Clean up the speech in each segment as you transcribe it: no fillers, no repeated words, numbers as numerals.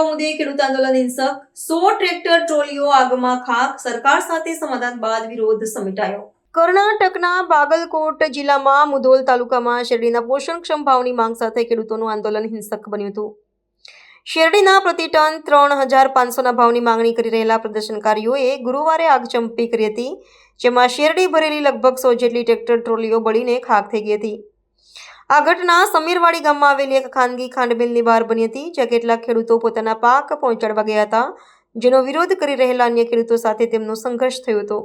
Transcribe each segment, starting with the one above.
ભાવ મુદ્દે ખેડૂત આંદોલન હિંસક 100 ટ્રેક્ટર ટ્રોલીઓ આગમાં ખાક સરકાર સાથે સમાધાન બાદ વિરોધ સમેટાયો। કર્ણાટકના બાગલકોટ જિલ્લામાં મુધોલ તાલુકામાં શેરડીના પોષણક્ષમ ભાવની માંગ સાથે ખેડૂતોનું આંદોલન હિંસક બન્યું હતું। શેરડીના પ્રતિ ટન 3,500ના ભાવની માંગણી કરી રહેલા પ્રદર્શનકારીઓએ ગુરુવારે આગચંપી કરી હતી, જેમાં શેરડી ભરેલી લગભગ 100 જેટલી ટ્રેક્ટર ટ્રોલીઓ બળીને ખાક થઈ ગઈ હતી। આ ઘટના સમીરવાડી ગામમાં આવેલી એક ખાનગી ખાંડ મિલની બહાર બની હતી, જ્યાં કેટલાક ખેડૂતો પોતાના પાક પહોંચાડવા ગયા હતા, જેનો વિરોધ કરી રહેલા અન્ય ખેડૂતો સાથે તેમનો સંઘર્ષ થયો હતો।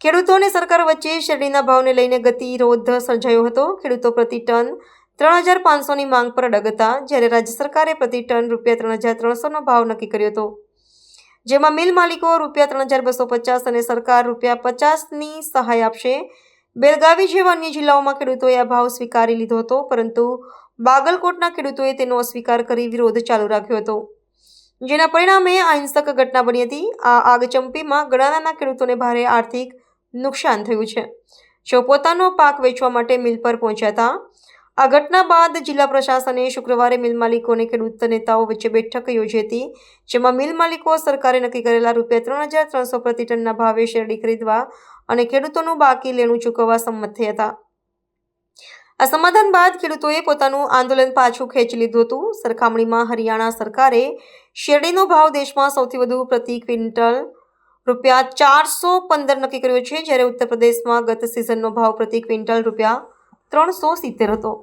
ખેડૂતો અને સરકાર વચ્ચે શેરડીના ભાવને લઈને ગતિરોધ સર્જાયો હતો। ખેડૂતો પ્રતિ ટન 3,500ની માંગ પર અડગ હતા, જ્યારે રાજ્ય સરકારે પ્રતિ ટન ₹3,300નો ભાવ નક્કી કર્યો હતો, જેમાં મિલ માલિકો ₹3,250 અને સરકાર ₹50ની સહાય આપશે। બેલગાવી જેવા અન્ય જિલ્લાઓમાં ખેડૂતોએ આ ભાવ સ્વીકારી લીધો હતો, પરંતુ બાગલકોટના ખેડૂતોએ તેનો અસ્વીકાર કરી વિરોધ ચાલુ રાખ્યો હતો, જેના પરિણામે આ હિંસક ઘટના બની હતી। આ આગચંપીમાં ઘણા નાના ખેડૂતોને ભારે આર્થિક નુકસાન થયું છે, જેઓ પોતાનો પાક વેચવા માટે મિલ પર પહોંચ્યા હતા। આ ઘટના બાદ જિલ્લા પ્રશાસને શુક્રવારે મિલ માલિકો અને ખેડૂત નેતાઓ વચ્ચે બેઠક યોજી હતી, જેમાં મિલ માલિકો સરકારે નક્કી કરેલા ₹3,300 પ્રતિ ટનના ભાવે શેરડી ખરીદવા અને ખેડૂતોનું બાકી લેણું ચૂકવવા સંમત થયા હતા। આ સમાધાન બાદ ખેડૂતોએ પોતાનું આંદોલન પાછું ખેંચી લીધું હતું। સરખામણીમાં હરિયાણા સરકારે શેરડીનો ભાવ દેશમાં સૌથી વધુ પ્રતિ ક્વિન્ટલ ₹415 નક્કી કર્યો છે, જ્યારે ઉત્તર પ્રદેશમાં ગત સિઝનનો ભાવ પ્રતિ ક્વિન્ટલ ₹370 હતો।